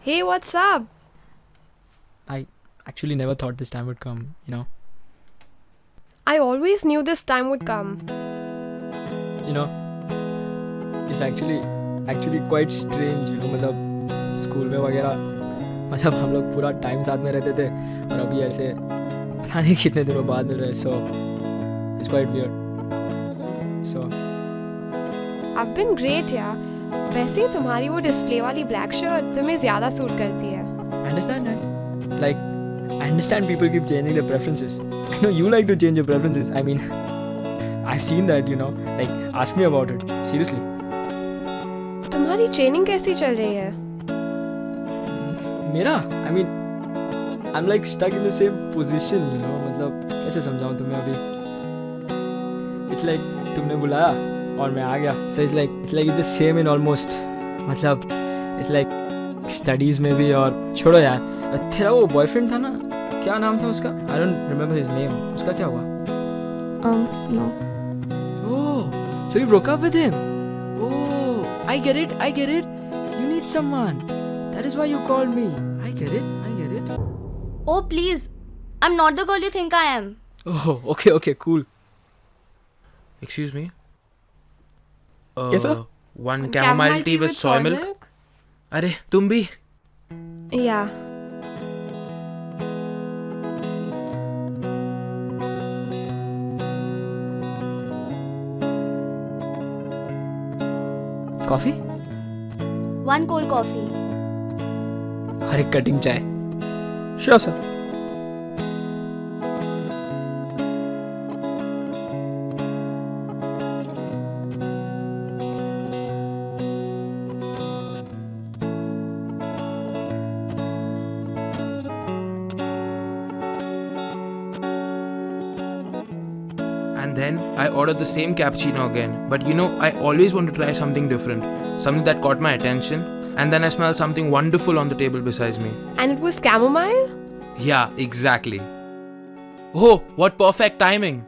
Hey, what's up? I actually never thought this time would come, you know. I always knew this time would come. You know, it's actually quite strange, you know, मतलब school में वगैरह मतलब हम लोग पूरा time साथ में रहते थे और अभी ऐसे पता नहीं कितने दिनों बाद मिल रहे हैं, so it's quite weird. So I've been great यार. वैसे ही तुम्हारी वो डिस्प्ले वाली ब्लैक शर्ट तुम्हें ज़्यादा सूट करती है. I understand that. Like, I understand people keep changing their preferences. I know you like to change your preferences. I mean, I've seen that, you know. Like, ask me about it. Seriously. तुम्हारी training कैसी चल रही है? मेरा? I mean, I'm like stuck in the same position, you know. मतलब कैसे समझाऊँ तुम्हें अभी? It's like तुमने बुलाया और मैं आ गया. So it's like it's the same in almost. मतलब it's like studies में भी और छोड़ो यार. तेरा वो बॉयफ्रेंड था ना, क्या नाम था उसका? I don't remember his name. उसका क्या हुआ? No. Oh, so you broke up with him? Oh, I get it. You need someone. That is why you called me. I get it. Oh, please. I'm not the girl you think I am. Oh, okay, cool. Excuse me? Yes, sir? One chamomile tea with soy milk? अरे तुम भी? Yeah. Coffee? One cold coffee. और एक cutting चाय. Sure, sir. And then I ordered the same cappuccino again. But you know, I always want to try something different. Something that caught my attention. And then I smelled something wonderful on the table beside me. And it was chamomile? Yeah, exactly. Oh, what perfect timing!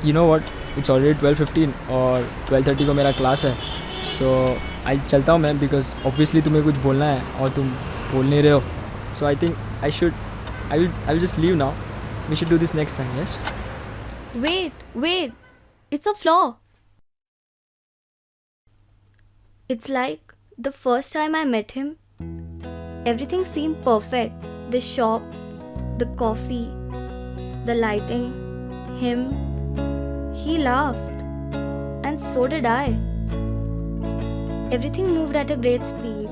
You know what? It's already 12:15 और 12:30 को मेरा class है. So I चलता हूँ मैं because obviously तुम्हें कुछ बोलना है और तुम बोल नहीं रहे हो. So I think I will just leave now. We should do this next time, yes? Wait. It's a flaw. It's like the first time I met him, everything seemed perfect. The shop, the coffee, the lighting, him. He laughed. And so did I. Everything moved at a great speed.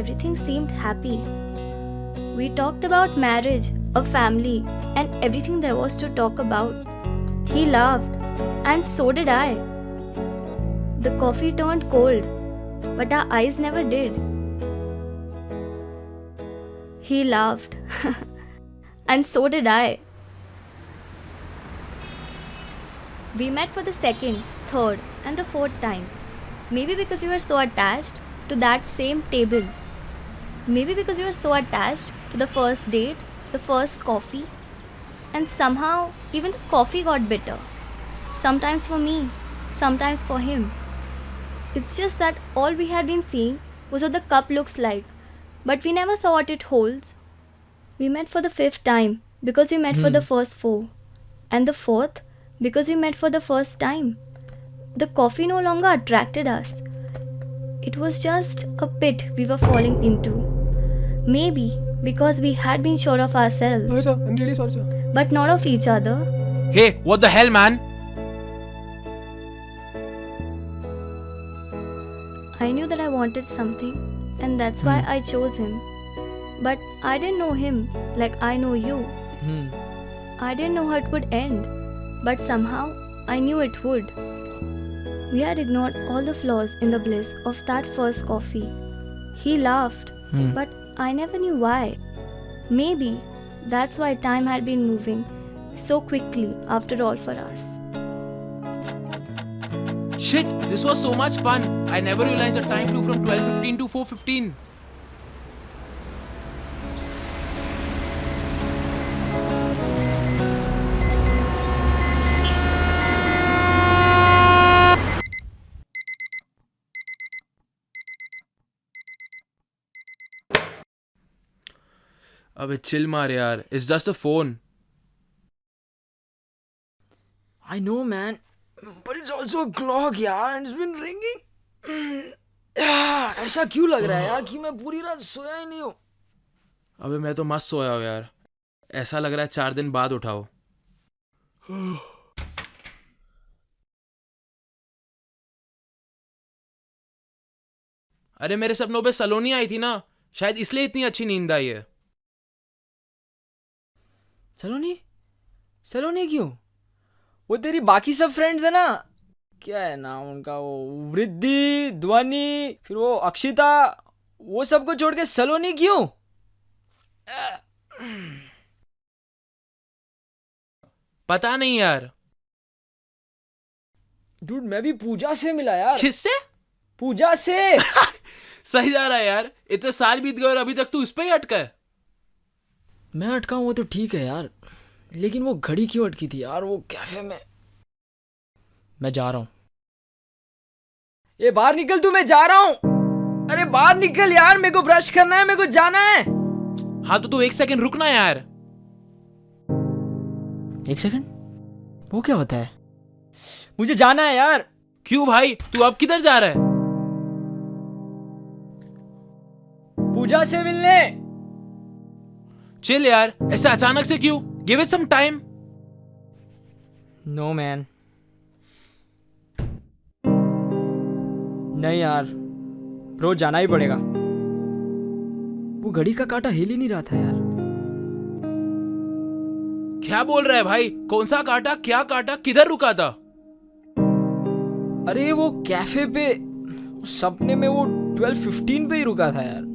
Everything seemed happy. We talked about marriage, a family, and everything there was to talk about. He laughed, and so did I. The coffee turned cold, but our eyes never did. He laughed, and so did I. We met for the second, third, and the fourth time. Maybe because we were so attached to that same table. Maybe because we were so attached to the first date, the first coffee. And somehow, even the coffee got bitter. Sometimes for me, sometimes for him. It's just that all we had been seeing was what the cup looks like. But we never saw what it holds. We met for the fifth time because we met for the first four. And the fourth because we met for the first time. The coffee no longer attracted us. It was just a pit we were falling into. Maybe because we had been sure of ourselves. No, sir. I'm really sorry, sir. But not of each other. Hey, what the hell, man? I knew that I wanted something, and that's why I chose him. But I didn't know him like I know you. I didn't know how it would end, but somehow I knew it would. We had ignored all the flaws in the bliss of that first coffee. He laughed, but I never knew why. Maybe that's why time had been moving so quickly after all for us. Shit, this was so much fun. I never realized the time flew from 12:15 to 4:15. अबे chill मार यार. It's just a phone. I know, man, but it's also a clock, यार, and it's been ringing. ऐसा क्यों लग रहा है यार कि मैं पूरी रात सोया ही नहीं हूँ. अबे मैं तो मस्त सोया हूँ यार. ऐसा लग रहा है 4 दिन बाद उठाओ. अरे मेरे सपनों पे सलोनी आई थी ना, शायद इसलिए इतनी अच्छी नींद आई है. सलोनी? सलोनी क्यों? वो तेरी बाकी सब फ्रेंड्स है ना, क्या है नाम उनका, वो वृद्धि, ध्वनि, फिर वो अक्षिता, वो सबको छोड़ के सलोनी क्यों? पता नहीं यार. डूड मैं भी पूजा से मिला यार. किससे? पूजा से. सही जा रहा है यार. इतने साल बीत गए और अभी तक तू इस पे ही अटका है. मैं अटका हूं वो तो ठीक है यार, लेकिन वो घड़ी क्यों अटकी थी यार वो कैफे में. मैं जा रहा हूं. ये बाहर निकल तू, मैं जा रहा हूं. अरे बाहर निकल यार, मेरे को ब्रश करना है, मेरे को जाना है. हाँ तो तू 1 सेकंड रुकना यार. 1 सेकंड? वो क्या होता है? मुझे जाना है यार. क्यों भाई, तू अब किधर जा रहा है? पूजा से मिलने. चिल यार, ऐसे अचानक से क्यों? Give it some time. No man, नहीं यार, रोज जाना ही पड़ेगा. वो घड़ी का कांटा हिल ही नहीं रहा था यार. क्या बोल रहा है भाई? कौन सा काटा, क्या काटा, किधर रुका था? अरे वो कैफे पे, सपने में वो 12:15 पे ही रुका था यार.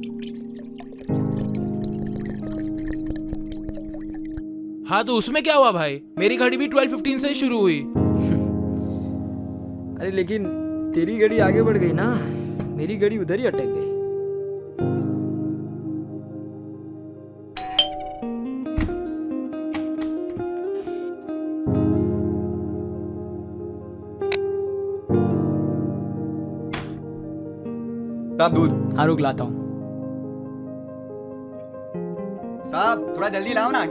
हाँ तो उसमें क्या हुआ भाई? मेरी घड़ी भी 12:15 से ही शुरू हुई. अरे लेकिन तेरी घड़ी आगे बढ़ गई ना, मेरी घड़ी उधर ही अटक गई. साहब दूध. हाँ रुक लाता हूँ. साहब थोड़ा जल्दी लाओ ना,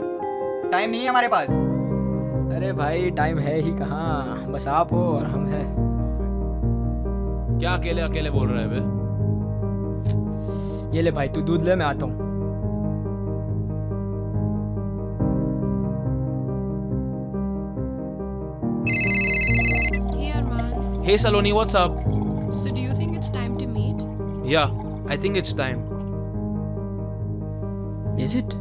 टाइम नहीं है हमारे पास. अरे भाई टाइम है ही कहाँ, बस आप हो और हम हैं. क्या अकेले अकेले बोल रहा है बे? ये ले भाई, तू दूध ले, मैं आता हूँ. Hey Arman, Hey Saloni, what's up? so do you think it's time to meet? Yeah, I think it's time. Is it?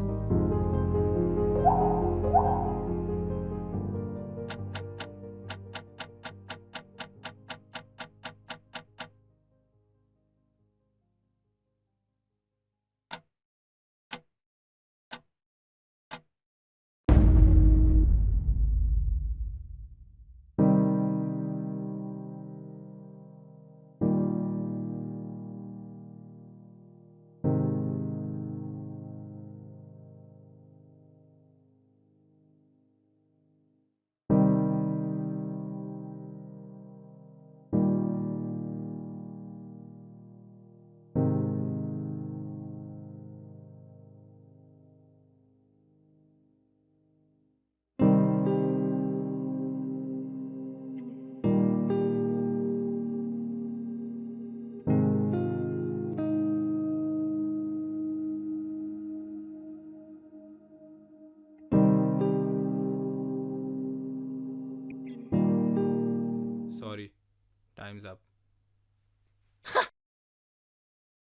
Sorry, time's up.